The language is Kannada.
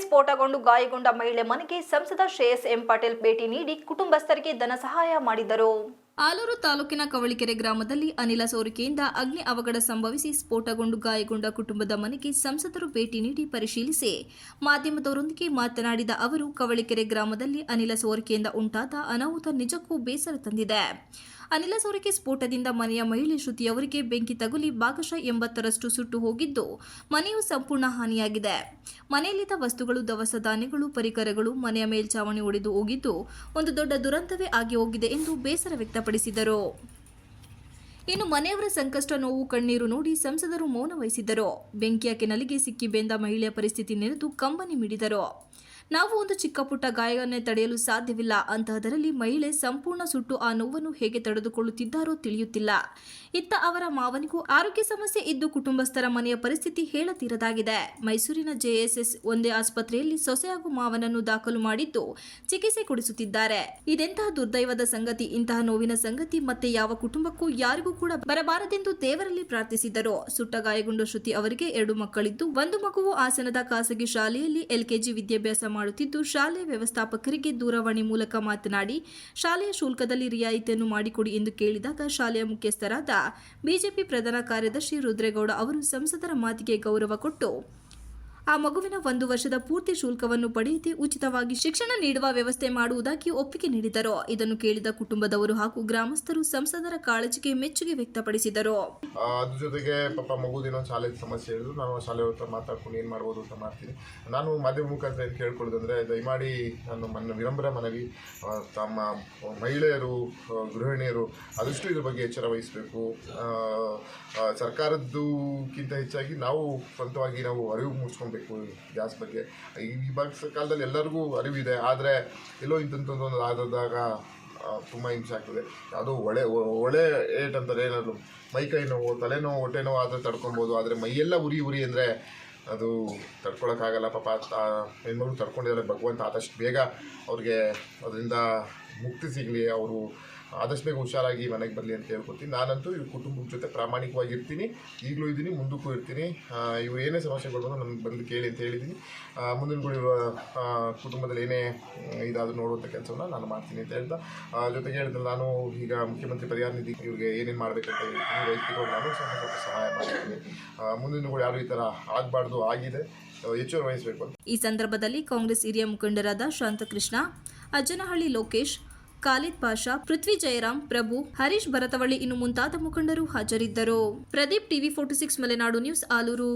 ಸ್ಫೋಟಗೊಂಡು ಗಾಯಗೊಂಡ ಮಹಿಳೆ ಮನೆಗೆ ಸಂಸದ ಶ್ರೇಯಸ್ ಎಂ ಪಾಟೀಲ್ ಭೇಟಿ ನೀಡಿ ಕುಟುಂಬಸ್ಥರಿಗೆ ಧನ ಸಹಾಯ ಮಾಡಿದರು. ಆಲೂರು ತಾಲೂಕಿನ ಕವಳಿಕೆರೆ ಗ್ರಾಮದಲ್ಲಿ ಅನಿಲ ಸೋರಿಕೆಯಿಂದ ಅಗ್ನಿ ಅವಘಡ ಸಂಭವಿಸಿ ಸ್ಫೋಟಗೊಂಡು ಗಾಯಗೊಂಡ ಕುಟುಂಬದ ಮನೆಗೆ ಸಂಸದರು ಭೇಟಿ ನೀಡಿ ಪರಿಶೀಲಿಸಿ ಮಾಧ್ಯಮದವರೊಂದಿಗೆ ಮಾತನಾಡಿದ ಅವರು, ಕವಳಿಕೆರೆ ಗ್ರಾಮದಲ್ಲಿ ಅನಿಲ ಸೋರಿಕೆಯಿಂದ ಉಂಟಾದ ಅನಾಹುತ ನಿಜಕ್ಕೂ ಬೇಸರ ತಂದಿದೆ. ಅನಿಲ ಸೋರಿಕೆ ಸ್ಫೋಟದಿಂದ ಮನೆಯ ಮಹಿಳೆ ಶ್ರುತಿಯವರಿಗೆ ಬೆಂಕಿ ತಗುಲಿ ಭಾಗಶಃ 80ರಷ್ಟು ಸುಟ್ಟು ಹೋಗಿದ್ದು, ಮನೆಯು ಸಂಪೂರ್ಣ ಹಾನಿಯಾಗಿದೆ. ಮನೆಯಲ್ಲಿದ್ದ ವಸ್ತುಗಳು, ದವಸ ಧಾನ್ಯಗಳು, ಪರಿಕರಗಳು, ಮನೆಯ ಮೇಲ್ಛಾವಣಿ ಒಡೆದು ಹೋಗಿದ್ದು ಒಂದು ದೊಡ್ಡ ದುರಂತವೇ ಆಗಿ ಹೋಗಿದೆ ಎಂದು ಬೇಸರ ವ್ಯಕ್ತಪಡಿಸಿದರು. ಇನ್ನು ಮನೆಯವರ ಸಂಕಷ್ಟ, ನೋವು, ಕಣ್ಣೀರು ನೋಡಿ ಸಂಸದರು ಮೌನ ವಹಿಸಿದ್ದರು. ಬೆಂಕಿಯ ಕೆನಲಿಗೆ ಸಿಕ್ಕಿ ಬೆಂದ ಮಹಿಳೆಯ ಪರಿಸ್ಥಿತಿ ನೆನೆದು ಕಂಬನಿ ಮಿಡಿದರು. ನಾವು ಒಂದು ಚಿಕ್ಕ ಪುಟ್ಟ ಗಾಯವನ್ನೇ ತಡೆಯಲು ಸಾಧ್ಯವಿಲ್ಲ. ಅಂತಹದರಲ್ಲಿ ಮಹಿಳೆ ಸಂಪೂರ್ಣ ಸುಟ್ಟು ಆ ನೋವನ್ನು ಹೇಗೆ ತಡೆದುಕೊಳ್ಳುತ್ತಿದ್ದಾರೋ ತಿಳಿಯುತ್ತಿಲ್ಲ. ಇತ್ತ ಅವರ ಮಾವನಿಗೂ ಆರೋಗ್ಯ ಸಮಸ್ಯೆ ಇದ್ದು ಕುಟುಂಬಸ್ಥರ ಮನೆಯ ಪರಿಸ್ಥಿತಿ ಹೇಳತೀರದಾಗಿದೆ. ಮೈಸೂರಿನ ಜೆಎಸ್ಎಸ್ ಒಂದೇ ಆಸ್ಪತ್ರೆಯಲ್ಲಿ ಸೊಸೆ ಹಾಗೂ ಮಾವನನ್ನು ದಾಖಲು ಮಾಡಿದ್ದು ಚಿಕಿತ್ಸೆ ಕೊಡಿಸುತ್ತಿದ್ದಾರೆ. ಇದೆಂತಹ ದುರ್ದೈವದ ಸಂಗತಿ. ಇಂತಹ ನೋವಿನ ಸಂಗತಿ ಮತ್ತೆ ಯಾವ ಕುಟುಂಬಕ್ಕೂ ಯಾರಿಗೂ ಕೂಡ ಬರಬಾರದೆಂದು ದೇವರಲ್ಲಿ ಪ್ರಾರ್ಥಿಸಿದರು. ಸುಟ್ಟ ಗಾಯಗೊಂಡ ಶ್ರುತಿ ಅವರಿಗೆ 2 ಮಕ್ಕಳಿದ್ದು, ಒಂದು ಮಗುವು ಹಾಸನದ ಖಾಸಗಿ ಶಾಲೆಯಲ್ಲಿ ಎಲ್ಕೆಜಿ ವಿದ್ಯಾಭ್ಯಾಸ ಮಾಡುತ್ತಿದ್ದು, ಶಾಲೆಯ ವ್ಯವಸ್ಥಾಪಕರಿಗೆ ದೂರವಾಣಿ ಮೂಲಕ ಮಾತನಾಡಿ ಶಾಲೆಯ ಶುಲ್ಕದಲ್ಲಿ ರಿಯಾಯಿತಿಯನ್ನು ಮಾಡಿಕೊಡಿ ಎಂದು ಕೇಳಿದಾಗ ಶಾಲೆಯ ಮುಖ್ಯಸ್ಥರಾದ ಬಿಜೆಪಿ ಪ್ರಧಾನ ಕಾರ್ಯದರ್ಶಿ ರುದ್ರೇಗೌಡ ಅವರು ಸಂಸದರ ಮಾತಿಗೆ ಗೌರವ ಕೊಟ್ಟು ಆ ಮಗುವಿನ 1 ವರ್ಷದ ಪೂರ್ತಿ ಶುಲ್ಕವನ್ನು ಪಡೆಯದೆ ಉಚಿತವಾಗಿ ಶಿಕ್ಷಣ ನೀಡುವ ವ್ಯವಸ್ಥೆ ಮಾಡುವುದಾಗಿ ಒಪ್ಪಿಗೆ ನೀಡಿದರು. ಇದನ್ನು ಕೇಳಿದ ಕುಟುಂಬದವರು ಹಾಗೂ ಗ್ರಾಮಸ್ಥರು ಸಂಸದರ ಕಾಳಜಿಗೆ ಮೆಚ್ಚುಗೆ ವ್ಯಕ್ತಪಡಿಸಿದರು. ಅದ್ರ ಜೊತೆಗೆ ಪಾಪ ಮಗುದಿನ ಶಾಲೆ ಸಮಸ್ಯೆ ಹೇಳಿದ್ರು. ನಾನು ಶಾಲೆ ಹತ್ರ ಮಾತಾಡ್ಕೊಂಡು ಏನು ಮಾಡ್ಬೋದು ಅಂತ ಮಾಡ್ತೀನಿ. ನಾನು ಮಾಧ್ಯಮ ಮುಖಾಂತರ ಏನು ಕೇಳ್ಕೊಳ್ಳೋದಂದರೆ, ದಯಮಾಡಿ ನನ್ನ ವಿನಮ್ರ ಮನವಿ, ತಮ್ಮ ಮಹಿಳೆಯರು, ಗೃಹಿಣಿಯರು ಆದಷ್ಟು ಇದ್ರ ಬಗ್ಗೆ ಎಚ್ಚರ ವಹಿಸಬೇಕು. ಸರ್ಕಾರದ್ದಕ್ಕಿಂತ ಹೆಚ್ಚಾಗಿ ನಾವು ಸ್ವಂತವಾಗಿ ನಾವು ಅರಿವು ಮೂಡಿಸ್ಕೊಬೇಕು ಗ್ಯಾಸ್ ಬಗ್ಗೆ. ಈ ಕಾಲದಲ್ಲಿ ಎಲ್ಲರಿಗೂ ಅರಿವಿದೆ, ಆದರೆ ಎಲ್ಲೋ ಇಂಥದ್ದೊಂದು ಆದಾಗ ತುಂಬ ಹಿಂಸೆ ಆಗ್ತದೆ. ಯಾವುದೋ ಒಳ್ಳೆ ಏಟ್ ಅಂತಾರೆ, ಏನಾದ್ರು ಮೈಕೈ ನೋವು, ತಲೆನೋವು, ಹೊಟ್ಟೆ ನೋವು ಆದರೆ ತಡ್ಕೊಬೋದು. ಆದರೆ ಮೈಯೆಲ್ಲ ಉರಿ ಅಂದರೆ ಅದು ತಡ್ಕೊಳಕ್ಕಾಗಲ್ಲ. ಪಾಪ ಹೆಣ್ಮಗಳು ತಡ್ಕೊಂಡಿದ್ದಾರೆ. ಭಗವಂತ ಆದಷ್ಟು ಬೇಗ ಅವ್ರಿಗೆ ಅದರಿಂದ ಮುಕ್ತಿ ಸಿಗಲಿ, ಅವರು ಆದಷ್ಟು ಬೇಗ ಹುಷಾರಾಗಿ ಮನೆಗೆ ಬರಲಿ ಅಂತ ಹೇಳ್ಕೊತೀನಿ. ನಾನಂತೂ ಈ ಕುಟುಂಬದ ಜೊತೆ ಪ್ರಾಮಾಣಿಕವಾಗಿರ್ತೀನಿ, ಈಗಲೂ ಇದ್ದೀನಿ, ಮುಂದಕ್ಕೂ ಇರ್ತೀನಿ. ಇವ್ರು ಏನೇ ಸಮಸ್ಯೆಗಳು ನನಗೆ ಬಂದು ಕೇಳಿ ಅಂತ ಹೇಳಿದ್ದೀನಿ. ಮುಂದಿನಗಳಿರುವ ಕುಟುಂಬದಲ್ಲಿ ಏನೇ ಇದಾದರೂ ನೋಡುವಂಥ ಕೆಲಸವನ್ನು ನಾನು ಮಾಡ್ತೀನಿ ಅಂತ ಹೇಳ್ತಾ, ಜೊತೆಗೆ ಹೇಳಿದ್ರೆ ನಾನು ಈಗ ಮುಖ್ಯಮಂತ್ರಿ ಪರಿಹಾರ ನಿಧಿ ಇವ್ರಿಗೆ ಏನೇನು ಮಾಡಬೇಕಂತ ಹೇಳ್ತೀನಿ. ವೈಯಕ್ತಿಕವಾಗಿ ನಾನು ಸ್ವಲ್ಪ ಸಹಾಯ ಮಾಡ್ತೀನಿ. ಮುಂದಿನಗಳು ಯಾರು ಈ ಥರ ಆಗಬಾರ್ದು, ಆಗಿದೆ, ಎಚ್ಚರ ವಹಿಸಬೇಕು ಅಂತ. ಈ ಸಂದರ್ಭದಲ್ಲಿ ಕಾಂಗ್ರೆಸ್ ಹಿರಿಯ ಮುಖಂಡರಾದ ಶಾಂತಕೃಷ್ಣ, ಅಜ್ಜನಹಳ್ಳಿ ಲೋಕೇಶ್, ಖಾಲಿದ್ ಪಾಷಾ, ಪೃಥ್ವಿ ಜಯರಾಮ್, ಪ್ರಭು, ಹರೀಶ್ ಭರತವಳ್ಳಿ ಇನ್ನು ಮುಂತಾದ ಮುಖಂಡರು ಹಾಜರಿದ್ದರು. Pradeep, TV 46 Malenadu news, Aluru.